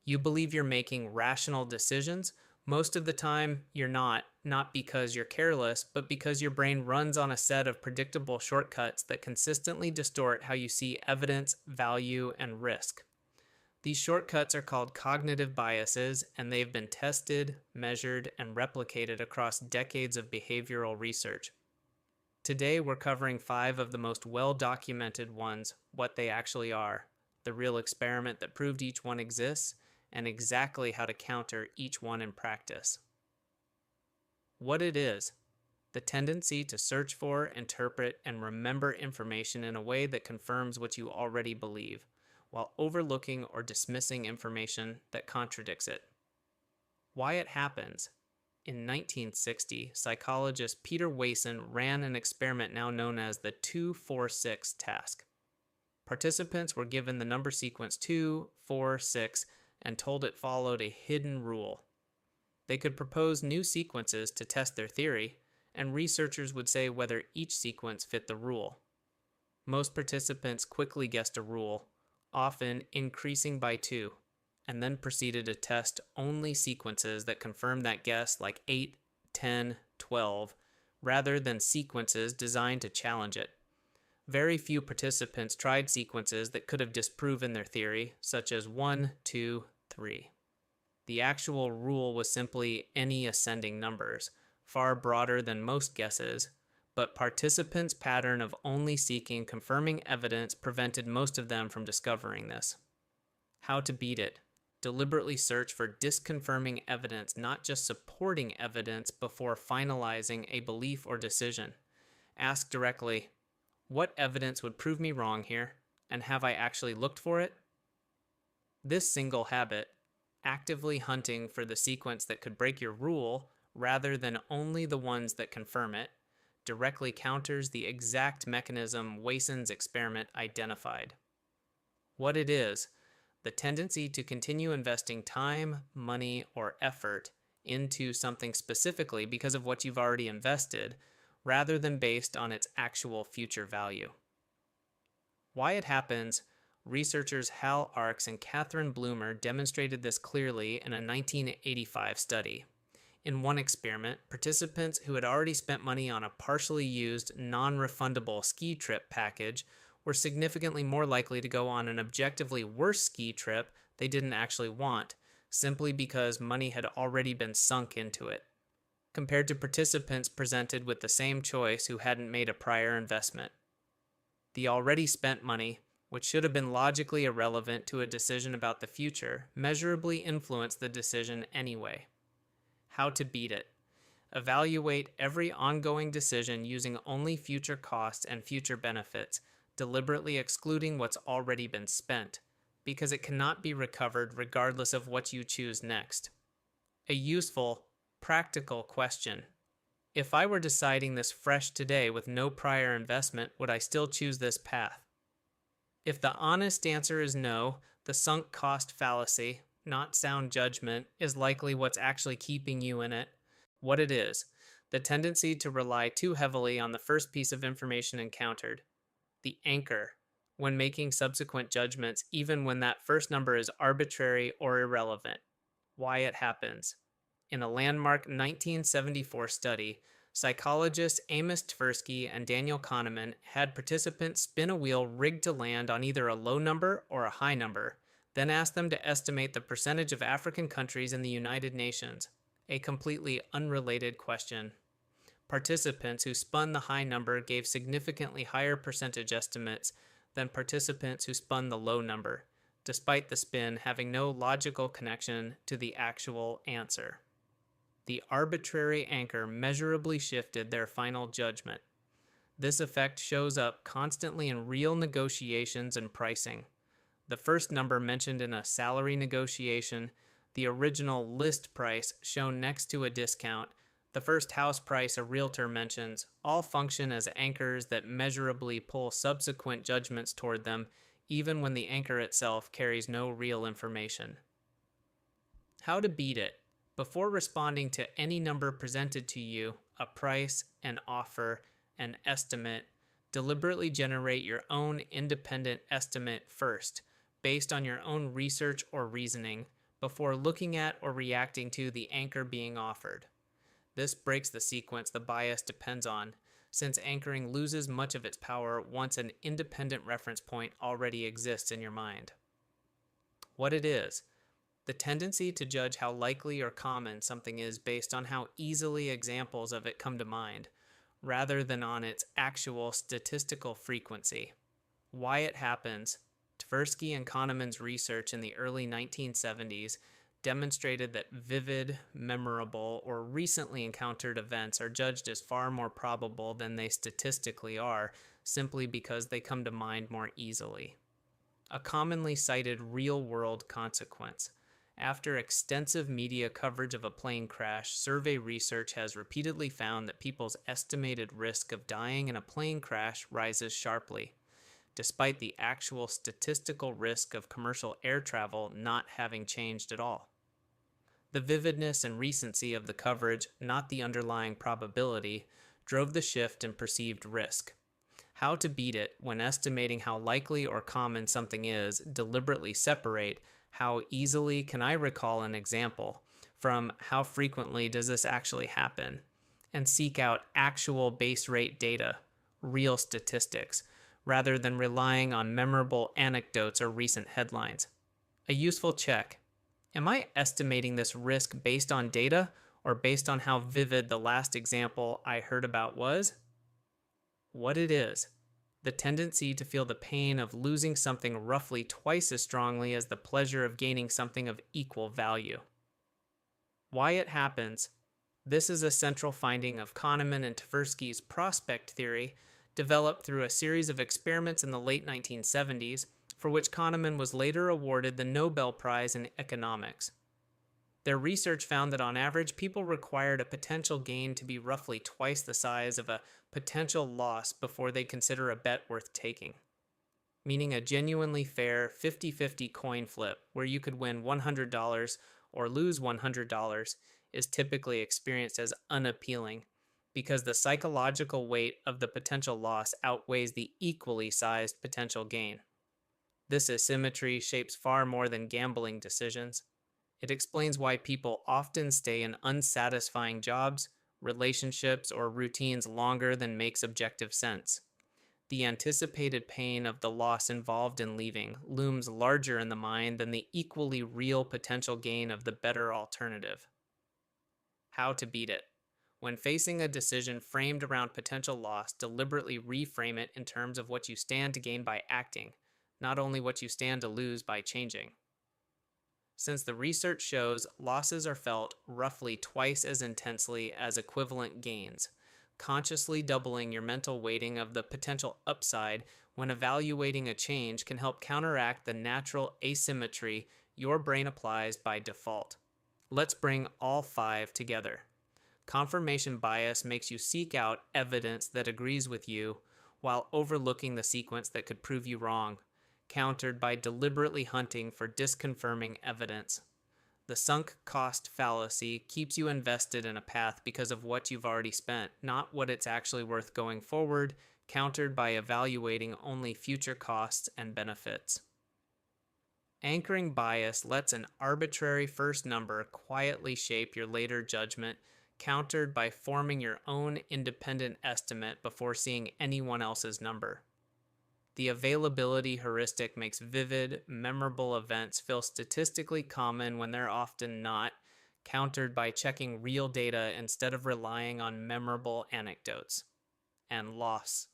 You believe you're making rational decisions. Most of the time, you're not because you're careless, but because your brain runs on a set of predictable shortcuts that consistently distort how you see evidence, value, and risk. These shortcuts are called cognitive biases, and they've been tested, measured, and replicated across decades of behavioral research. Today, we're covering 5 of the most well-documented ones, what they actually are, the real experiment that proved each one exists, and exactly how to counter each one in practice. What it is: the tendency to search for, interpret, and remember information in a way that confirms what you already believe, while overlooking or dismissing information that contradicts it. Why it happens. In 1960, psychologist Peter Wason ran an experiment now known as the 2-4-6 task. Participants were given the number sequence 2, 4, 6, and told it followed a hidden rule. They could propose new sequences to test their theory, and researchers would say whether each sequence fit the rule. Most participants quickly guessed a rule, often increasing by 2, and then proceeded to test only sequences that confirmed that guess, like 8, 10, 12, rather than sequences designed to challenge it. Very few participants tried sequences that could have disproven their theory, such as 1, 2, 3. The actual rule was simply any ascending numbers, far broader than most guesses, but participants' pattern of only seeking confirming evidence prevented most of them from discovering this. How to beat it. Deliberately search for disconfirming evidence, not just supporting evidence before finalizing a belief or decision. Ask directly, what evidence would prove me wrong here, and have I actually looked for it? This single habit, actively hunting for the sequence that could break your rule rather than only the ones that confirm it, directly counters the exact mechanism Wason's experiment identified. What it is: the tendency to continue investing time, money, or effort into something specifically because of what you've already invested, rather than based on its actual future value. Why it happens. Researchers Hal Arks and Catherine Bloomer demonstrated this clearly in a 1985 study. In one experiment, participants who had already spent money on a partially used, non-refundable ski trip package were significantly more likely to go on an objectively worse ski trip they didn't actually want, simply because money had already been sunk into it, compared to participants presented with the same choice who hadn't made a prior investment. The already spent money, which should have been logically irrelevant to a decision about the future, measurably influenced the decision anyway. How to beat it. Evaluate every ongoing decision using only future costs and future benefits, deliberately excluding what's already been spent, because it cannot be recovered regardless of what you choose next. A useful, practical question. If I were deciding this fresh today with no prior investment, would I still choose this path? If the honest answer is no, the sunk cost fallacy, not sound judgment, is likely what's actually keeping you in it. What it is: the tendency to rely too heavily on the first piece of information encountered. The anchor, when making subsequent judgments, even when that first number is arbitrary or irrelevant. Why it happens. In a landmark 1974 study, psychologists Amos Tversky and Daniel Kahneman had participants spin a wheel rigged to land on either a low number or a high number, then asked them to estimate the percentage of African countries in the United Nations, a completely unrelated question. Participants who spun the high number gave significantly higher percentage estimates than participants who spun the low number, despite the spin having no logical connection to the actual answer. The arbitrary anchor measurably shifted their final judgment. This effect shows up constantly in real negotiations and pricing. The first number mentioned in a salary negotiation, the original list price shown next to a discount, the first house price a realtor mentions, all function as anchors that measurably pull subsequent judgments toward them, even when the anchor itself carries no real information. How to beat it. Before responding to any number presented to you, a price, an offer, an estimate, deliberately generate your own independent estimate first, based on your own research or reasoning, before looking at or reacting to the anchor being offered. This breaks the sequence the bias depends on, since anchoring loses much of its power once an independent reference point already exists in your mind. What it is: the tendency to judge how likely or common something is based on how easily examples of it come to mind, rather than on its actual statistical frequency. Why it happens: Tversky and Kahneman's research in the early 1970s demonstrated that vivid, memorable, or recently encountered events are judged as far more probable than they statistically are, simply because they come to mind more easily. A commonly cited real-world consequence: after extensive media coverage of a plane crash, survey research has repeatedly found that people's estimated risk of dying in a plane crash rises sharply, despite the actual statistical risk of commercial air travel not having changed at all. The vividness and recency of the coverage, not the underlying probability, drove the shift in perceived risk. How to beat it: when estimating how likely or common something is, deliberately separate how easily can I recall an example from how frequently does this actually happen, and seek out actual base rate data, real statistics, rather than relying on memorable anecdotes or recent headlines. A useful check: am I estimating this risk based on data or based on how vivid the last example I heard about was? What it is: the tendency to feel the pain of losing something roughly twice as strongly as the pleasure of gaining something of equal value. Why it happens: this is a central finding of Kahneman and Tversky's prospect theory, developed through a series of experiments in the late 1970s, for which Kahneman was later awarded the Nobel Prize in Economics. Their research found that on average, people required a potential gain to be roughly twice the size of a potential loss before they consider a bet worth taking. Meaning a genuinely fair 50-50 coin flip, where you could win $100 or lose $100, is typically experienced as unappealing, because the psychological weight of the potential loss outweighs the equally sized potential gain. This asymmetry shapes far more than gambling decisions. It explains why people often stay in unsatisfying jobs, relationships, or routines longer than makes objective sense. The anticipated pain of the loss involved in leaving looms larger in the mind than the equally real potential gain of the better alternative. How to beat it: when facing a decision framed around potential loss, deliberately reframe it in terms of what you stand to gain by acting, not only what you stand to lose by changing. Since the research shows losses are felt roughly twice as intensely as equivalent gains, consciously doubling your mental weighting of the potential upside when evaluating a change can help counteract the natural asymmetry your brain applies by default. Let's bring all 5 together. Confirmation bias makes you seek out evidence that agrees with you while overlooking the sequence that could prove you wrong, countered by deliberately hunting for disconfirming evidence. The sunk cost fallacy keeps you invested in a path because of what you've already spent, not what it's actually worth going forward, countered by evaluating only future costs and benefits. Anchoring bias lets an arbitrary first number quietly shape your later judgment, countered by forming your own independent estimate before seeing anyone else's number. The availability heuristic makes vivid, memorable events feel statistically common when they're often not, countered by checking real data instead of relying on memorable anecdotes. And loss: